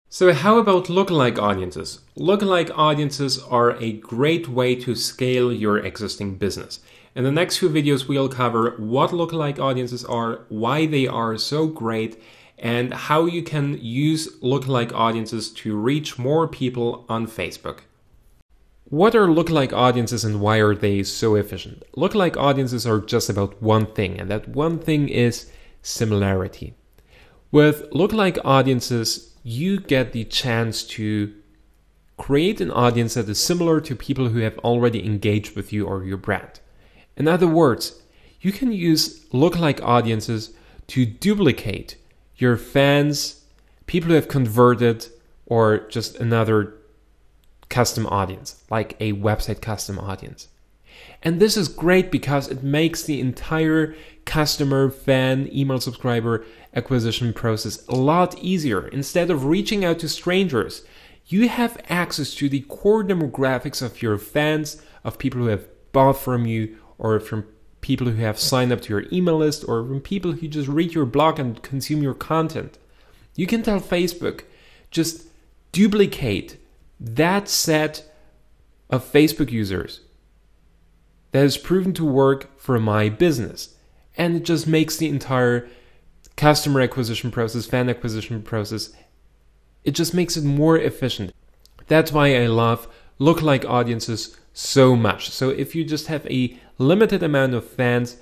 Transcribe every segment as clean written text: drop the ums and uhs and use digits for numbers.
So how about lookalike audiences? Lookalike audiences are a great way to scale your existing business. In the next few videos, we'll cover what lookalike audiences are, why they are so great, and how you can use lookalike audiences to reach more people on Facebook. What are lookalike audiences and why are they so efficient? Lookalike audiences are just about one thing, and that one thing is similarity. With lookalike audiences, you get the chance to create an audience that is similar to people who have already engaged with you or your brand. In other words, you can use lookalike audiences to duplicate your fans, people who have converted, or just another custom audience, like a website custom audience. And this is great because it makes the entire customer, fan, email subscriber acquisition process a lot easier. Instead of reaching out to strangers, you have access to the core demographics of your fans, of people who have bought from you, or from people who have signed up to your email list, or from people who just read your blog and consume your content. You can tell Facebook, just duplicate that set of Facebook users that is proven to work for my business. And it just makes the entire customer acquisition process, fan acquisition process, it just makes it more efficient. That's why I love lookalike audiences so much. So if you just have a limited amount of fans,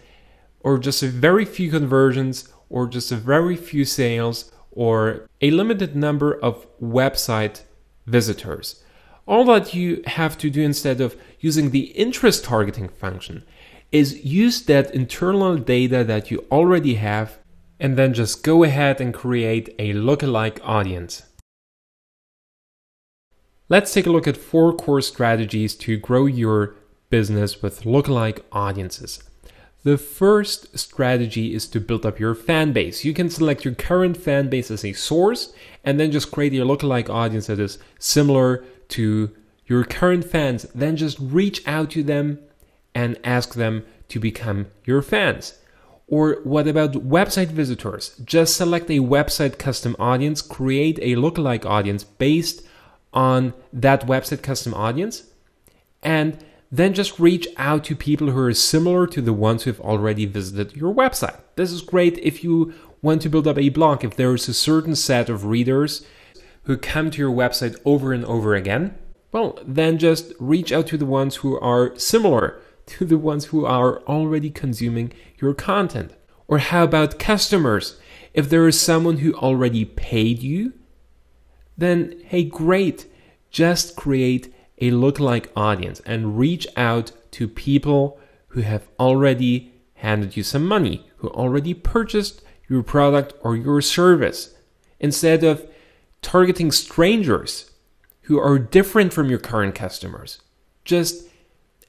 or just a very few conversions, or just a very few sales, or a limited number of website visitors, all that you have to do instead of using the interest targeting function is use that internal data that you already have and then just go ahead and create a lookalike audience. Let's take a look at 4 core strategies to grow your business with lookalike audiences. The first strategy is to build up your fan base. You can select your current fan base as a source and then just create a lookalike audience that is similar to your current fans. Then just reach out to them and ask them to become your fans. Or what about website visitors? Just select a website custom audience, create a lookalike audience based on that website custom audience, and then just reach out to people who are similar to the ones who have already visited your website. This is great if you want to build up a blog, if there is a certain set of readers who come to your website over and over again. Well, then just reach out to the ones who are similar to the ones who are already consuming your content. Or how about customers? If there is someone who already paid you, then hey, great, just create a lookalike audience and reach out to people who have already handed you some money, who already purchased your product or your service, instead of targeting strangers who are different from your current customers. Just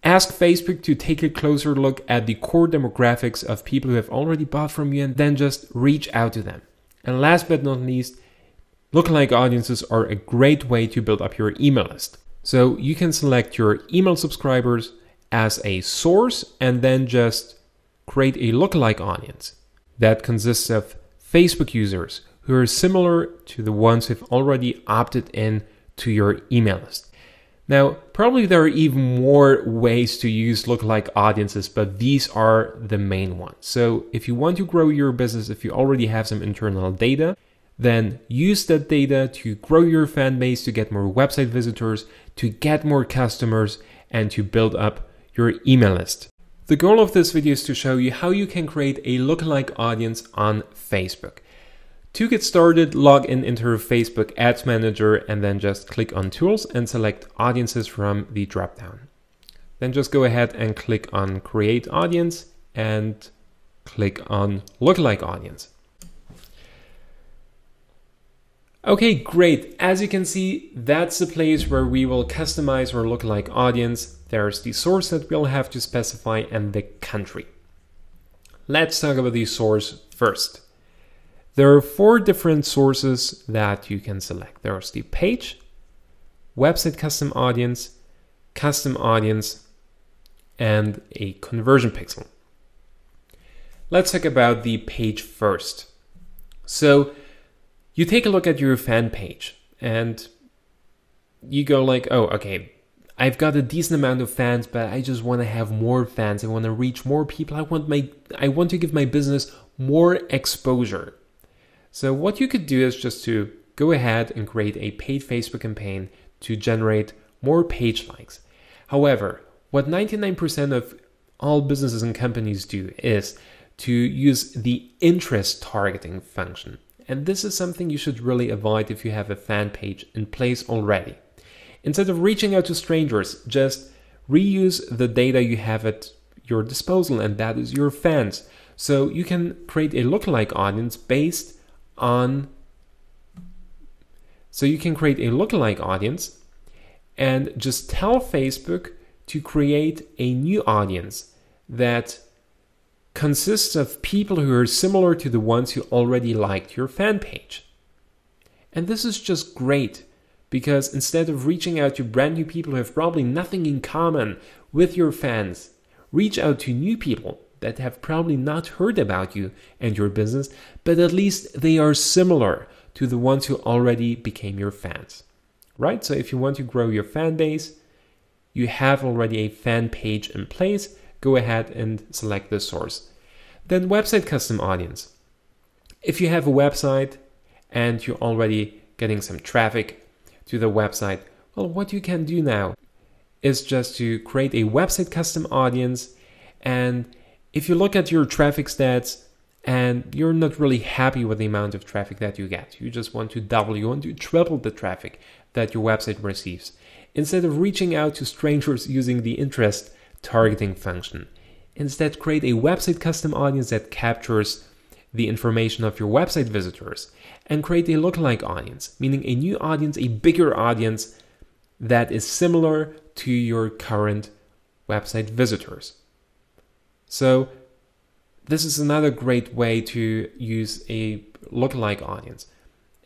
ask Facebook to take a closer look at the core demographics of people who have already bought from you and then just reach out to them. And last but not least, lookalike audiences are a great way to build up your email list. So you can select your email subscribers as a source and then just create a lookalike audience that consists of Facebook users who are similar to the ones who've already opted in to your email list. Now, probably there are even more ways to use lookalike audiences, but these are the main ones. So if you want to grow your business, if you already have some internal data, then use that data to grow your fan base, to get more website visitors, to get more customers, and to build up your email list. The goal of this video is to show you how you can create a lookalike audience on Facebook. To get started, log in into your Facebook Ads Manager and then just click on Tools and select Audiences from the dropdown. Then just go ahead and click on Create Audience and click on Lookalike Audience. Okay, great. As you can see, that's the place where we will customize our lookalike audience. There's the source that we'll have to specify and the country. Let's talk about the source first. There are 4 different sources that you can select. There's the page, website custom audience, and a conversion pixel. Let's talk about the page first. So you take a look at your fan page and you go like, oh, okay, I've got a decent amount of fans, but I just want to have more fans. I want to reach more people. I want to give my business more exposure. So what you could do is just to go ahead and create a paid Facebook campaign to generate more page likes. However, what 99% of all businesses and companies do is to use the interest targeting function. And this is something you should really avoid if you have a fan page in place already. Instead of reaching out to strangers, just reuse the data you have at your disposal, and that is your fans. So you can create a lookalike audience based on... So you can create a lookalike audience and just tell Facebook to create a new audience that consists of people who are similar to the ones who already liked your fan page. And this is just great, because instead of reaching out to brand new people who have probably nothing in common with your fans, reach out to new people that have probably not heard about you and your business, but at least they are similar to the ones who already became your fans, right? So if you want to grow your fan base, you have already a fan page in place, go ahead and select the source. Then website custom audience. If you have a website and you're already getting some traffic to the website, well, what you can do now is just to create a website custom audience. And if you look at your traffic stats and you're not really happy with the amount of traffic that you get, you just want to double, you want to triple the traffic that your website receives. Instead of reaching out to strangers using the interest targeting function, instead create a website custom audience that captures the information of your website visitors, and create a lookalike audience, meaning a new audience, a bigger audience that is similar to your current website visitors. So this is another great way to use a lookalike audience.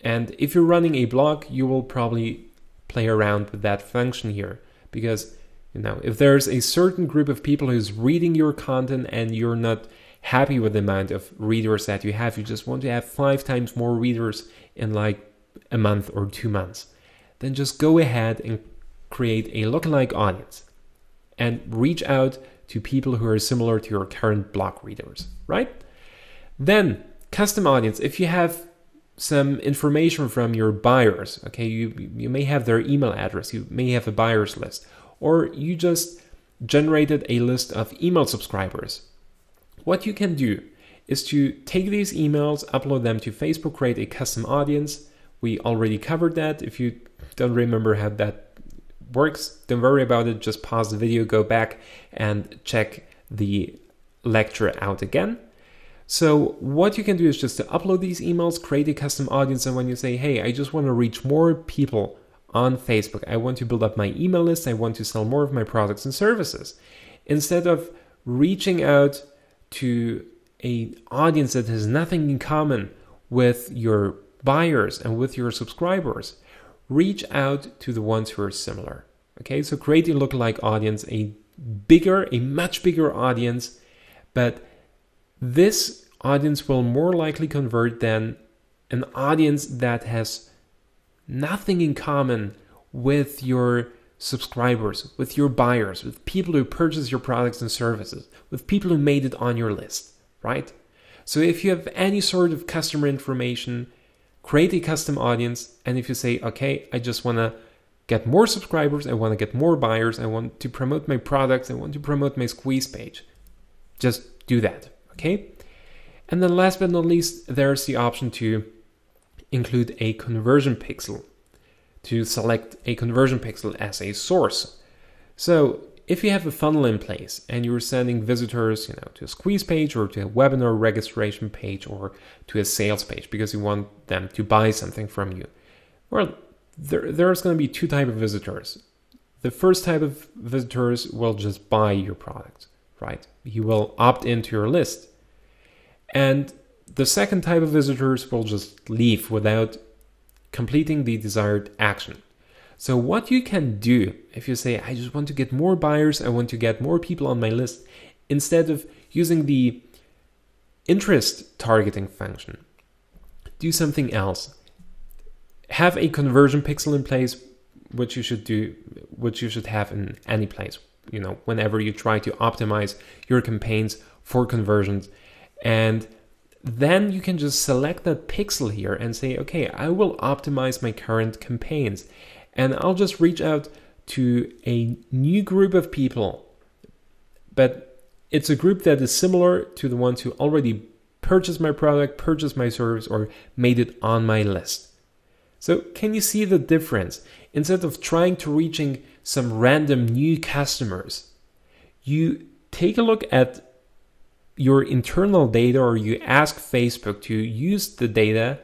And if you're running a blog, you will probably play around with that function here, because if there's a certain group of people who's reading your content and you're not happy with the amount of readers that you have, you just want to have 5 times more readers in like a month or 2 months, then just go ahead and create a lookalike audience and reach out to people who are similar to your current blog readers, right? Then custom audience. If you have some information from your buyers, okay, you may have their email address, you may have a buyers list, or you just generated a list of email subscribers. What you can do is to take these emails, upload them to Facebook, create a custom audience. We already covered that. If you don't remember how that works, don't worry about it. Just pause the video, go back and check the lecture out again. So what you can do is just to upload these emails, create a custom audience, and when you say, hey, I just want to reach more people on Facebook, I want to build up my email list, I want to sell more of my products and services. Instead of reaching out to an audience that has nothing in common with your buyers and with your subscribers, reach out to the ones who are similar. Okay, so create a lookalike audience, a much bigger audience, but this audience will more likely convert than an audience that has nothing in common with your subscribers, with your buyers, with people who purchase your products and services, with people who made it on your list, right? So if you have any sort of customer information, create a custom audience. And if you say, okay, I just want to get more subscribers, I want to get more buyers, I want to promote my products, I want to promote my squeeze page, just do that, okay? And then last but not least, there's the option to include a conversion pixel, to select a conversion pixel as a source. So if you have a funnel in place and you're sending visitors, to a squeeze page or to a webinar registration page or to a sales page because you want them to buy something from you, well, there's going to be 2 types of visitors. The first type of visitors will just buy your product, right? He will opt into your list. And the second type of visitors will just leave without completing the desired action. So what you can do if you say, I just want to get more buyers, I want to get more people on my list, instead of using the interest targeting function, do something else. have a conversion pixel in place, which you should have in any place, whenever you try to optimize your campaigns for conversions. And then you can just select that pixel here and say, okay, I will optimize my current campaigns, and I'll just reach out to a new group of people, but it's a group that is similar to the ones who already purchased my product, purchased my service, or made it on my list. So can you see the difference? Instead of trying to reaching some random new customers, you take a look at your internal data, or you ask Facebook to use the data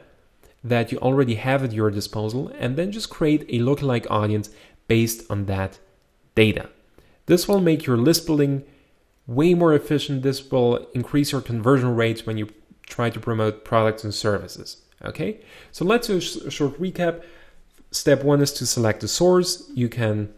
that you already have at your disposal, and then just create a lookalike audience based on that data. This will make your list building way more efficient. This will increase your conversion rates when you try to promote products and services. Okay, so let's do a short recap. Step 1 is to select the source. You can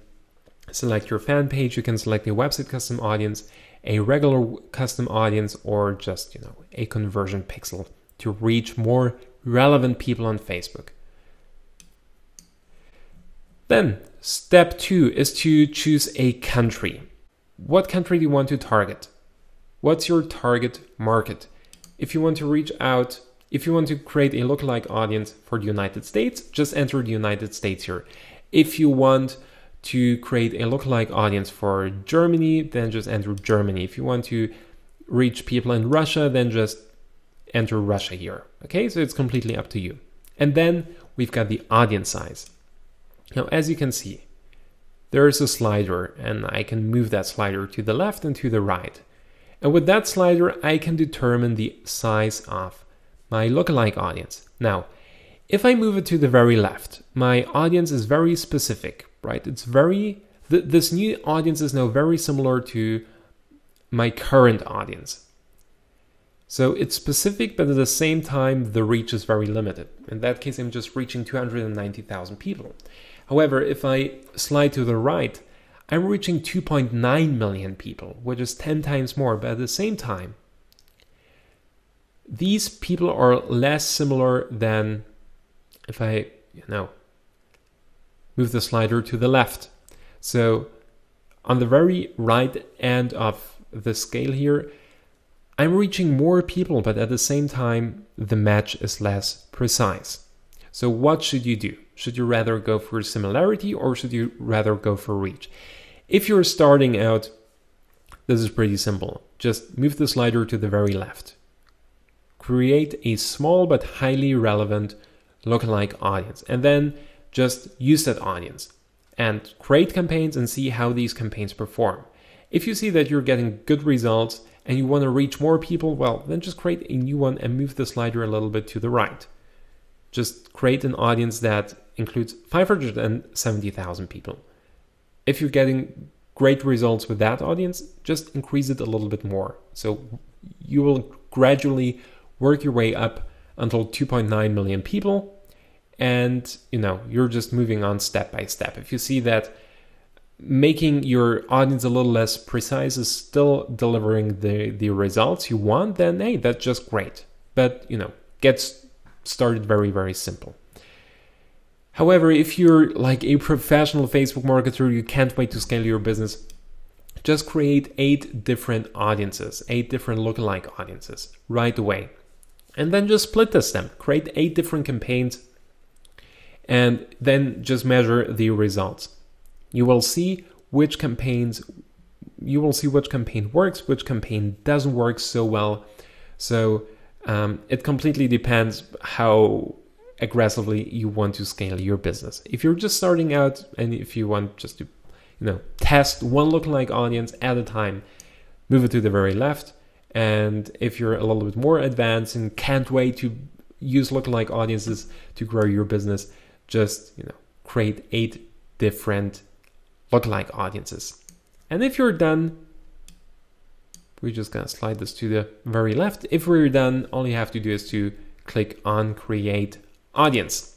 select your fan page, you can select a website custom audience, a regular custom audience, or just a conversion pixel to reach more relevant people on Facebook. Then step 2 is to choose a country. What country do you want to target? What's your target market? If you want to reach out, if you want to create a lookalike audience for the United States, just enter the United States here. If you want to create a lookalike audience for Germany, then just enter Germany. If you want to reach people in Russia, then just enter Russia here. Okay, so it's completely up to you. And then we've got the audience size. Now, as you can see, there is a slider, and I can move that slider to the left and to the right. And with that slider, I can determine the size of my lookalike audience. Now, if I move it to the very left, my audience is very specific, right? This new audience is now very similar to my current audience. So it's specific, but at the same time, the reach is very limited. In that case, I'm just reaching 290,000 people. However, if I slide to the right, I'm reaching 2.9 million people, which is 10 times more. But at the same time, these people are less similar than if I, move the slider to the left. So on the very right end of the scale here, I'm reaching more people, but at the same time, the match is less precise. So what should you do? Should you rather go for similarity, or should you rather go for reach? If you're starting out, this is pretty simple. Just move the slider to the very left. Create a small but highly relevant lookalike audience, and then just use that audience and create campaigns and see how these campaigns perform. If you see that you're getting good results and you want to reach more people, well, then just create a new one and move the slider a little bit to the right. Just create an audience that includes 570,000 people. If you're getting great results with that audience, just increase it a little bit more. So you will gradually work your way up until 2.9 million people, and you're just moving on step by step. If you see that making your audience a little less precise is still delivering the results you want, then hey, that's just great. But get started very, very simple. However, if you're like a professional Facebook marketer, you can't wait to scale your business, just create 8 different audiences, 8 different lookalike audiences right away. And then just split test them, create 8 different campaigns, and then just measure the results. You will see which campaign works, which campaign doesn't work so well. So it completely depends how aggressively you want to scale your business. If you're just starting out and if you want just to test one lookalike audience at a time, move it to the very left. And if you're a little bit more advanced and can't wait to use lookalike audiences to grow your business, just create 8 different lookalike audiences. And if you're done, we're just gonna slide this to the very left. If we're done, all you have to do is to click on Create Audience.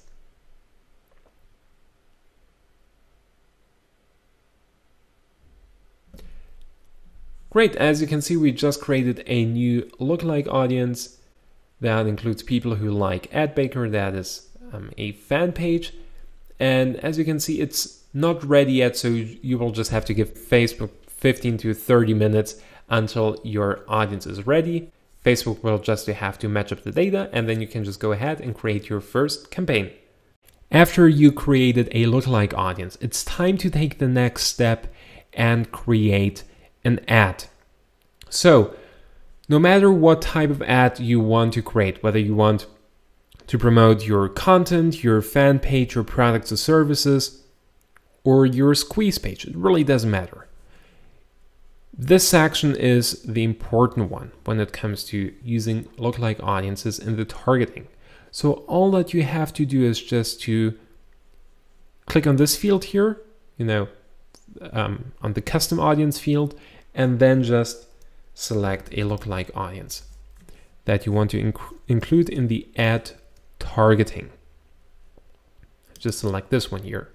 Great, as you can see, we just created a new lookalike audience that includes people who like Ed Baker, that is a fan page. And as you can see, it's not ready yet, so you will just have to give Facebook 15 to 30 minutes until your audience is ready. Facebook will just have to match up the data, and then you can just go ahead and create your first campaign. After you created a lookalike audience, it's time to take the next step and create an ad. So, no matter what type of ad you want to create, whether you want to promote your content, your fan page, your products or services, or your squeeze page, it really doesn't matter. This section is the important one when it comes to using lookalike audiences in the targeting. So all that you have to do is just to click on this field here, on the custom audience field, and then just select a lookalike audience that you want to include in the ad targeting. Just select this one here.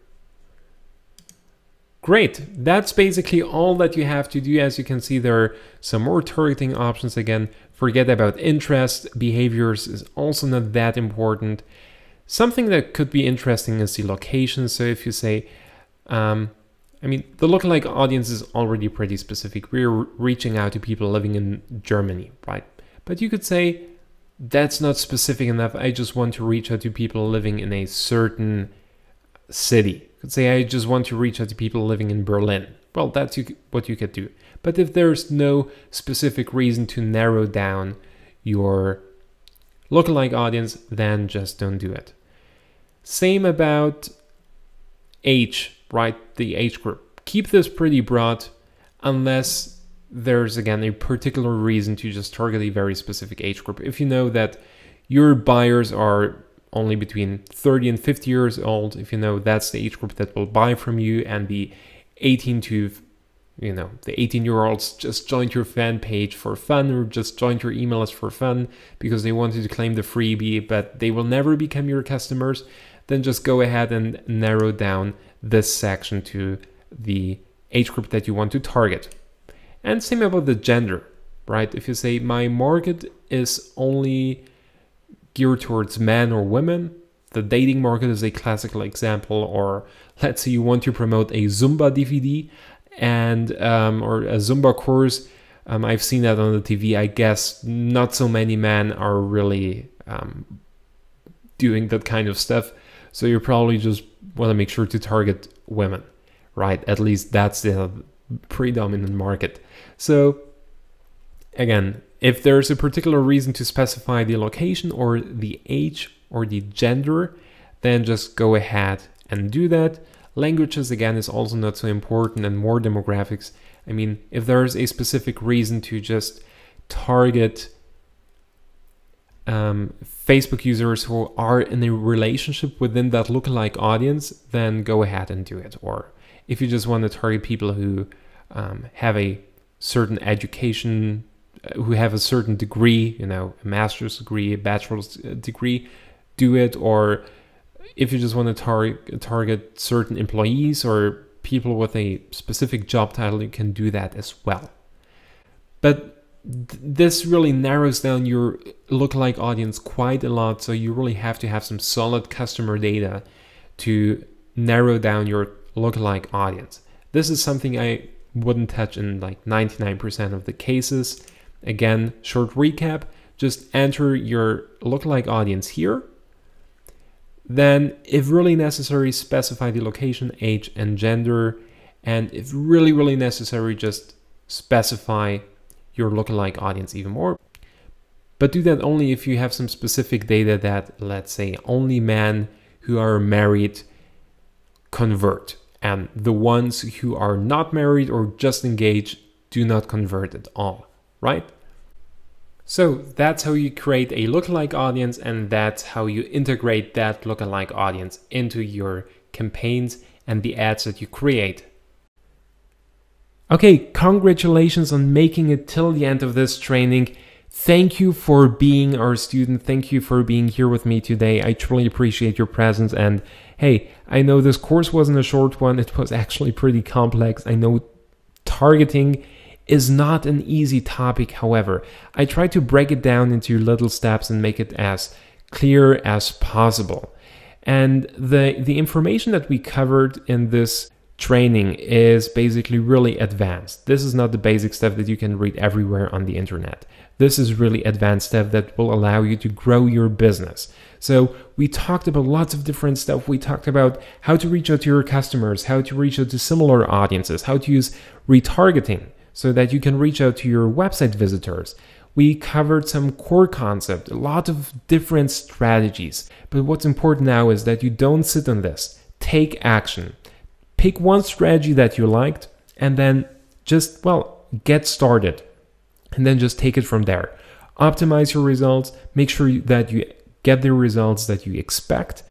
Great, that's basically all that you have to do. As you can see, there are some more targeting options. Again, forget about interest. Behaviors is also not that important. Something that could be interesting is the location. So if you say, the lookalike audience is already pretty specific. We're reaching out to people living in Germany, right? But you could say, that's not specific enough. I just want to reach out to people living in a certain city. You could say, I just want to reach out to people living in Berlin. Well, that's what you could do. But if there's no specific reason to narrow down your lookalike audience, then just don't do it. Same about age, right? The age group. Keep this pretty broad unless there's, again, a particular reason to just target a very specific age group. If you know that your buyers are only between 30 and 50 years old, if you know that's the age group that will buy from you, and the 18-year-olds just joined your fan page for fun, or just joined your email list for fun because they wanted to claim the freebie, but they will never become your customers, then just go ahead and narrow down this section to the age group that you want to target. And same about the gender, right? If you say my market is only geared towards men or women, the dating market is a classical example. Or let's say you want to promote a Zumba DVD and or a Zumba course. I've seen that on the TV. I guess not so many men are really doing that kind of stuff. So you probably just want to make sure to target women, right? At least that's the predominant market. So again, if there's a particular reason to specify the location or the age or the gender, then just go ahead and do that. Languages, again, is also not so important, and more demographics. I mean, if there's a specific reason to just target Facebook users who are in a relationship within that lookalike audience, then go ahead and do it. Or if you just want to target people who have a certain education, who have a certain degree, a master's degree, a bachelor's degree, do it. Or if you just want to target certain employees or people with a specific job title, you can do that as well. But this really narrows down your lookalike audience quite a lot, so you really have to have some solid customer data to narrow down your lookalike audience. This is something I wouldn't touch in like 99% of the cases. Again, short recap, just enter your lookalike audience here. Then, if really necessary, specify the location, age, and gender. And if really necessary, just specify your lookalike audience even more. But do that only if you have some specific data that, let's say, only men who are married convert, and the ones who are not married or just engaged do not convert at all, right? So that's how you create a lookalike audience, and that's how you integrate that lookalike audience into your campaigns and the ads that you create. Okay, congratulations on making it till the end of this training. Thank you for being our student. Thank you for being here with me today. I truly appreciate your presence. And hey, I know this course wasn't a short one. It was actually pretty complex. I know targeting is not an easy topic. However, I try to break it down into little steps and make it as clear as possible. And the information that we covered in this training is basically really advanced. This is not the basic stuff that you can read everywhere on the internet. This is really advanced stuff that will allow you to grow your business. So we talked about lots of different stuff. We talked about how to reach out to your customers, how to reach out to similar audiences, how to use retargeting so that you can reach out to your website visitors. We covered some core concepts, a lot of different strategies. But what's important now is that you don't sit on this. Take action. Pick one strategy that you liked and then just, get started. And then just take it from there. Optimize your results. Make sure that you get the results that you expect,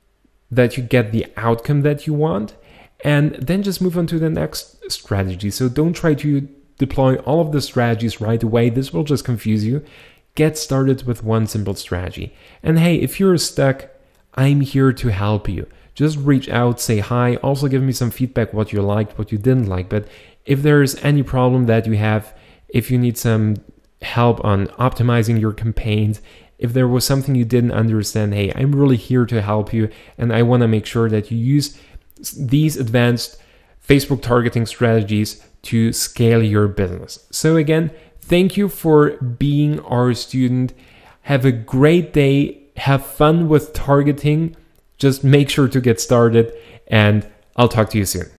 that you get the outcome that you want, and then just move on to the next strategy. So don't try to deploy all of the strategies right away. This will just confuse you. Get started with one simple strategy. And hey, if you're stuck, I'm here to help you. Just reach out, say hi, also give me some feedback, what you liked, what you didn't like. But if there's any problem that you have, if you need some help on optimizing your campaigns, if there was something you didn't understand, hey, I'm really here to help you. And I want to make sure that you use these advanced Facebook targeting strategies to scale your business. So again, thank you for being our student. Have a great day. Have fun with targeting. Just make sure to get started, and I'll talk to you soon.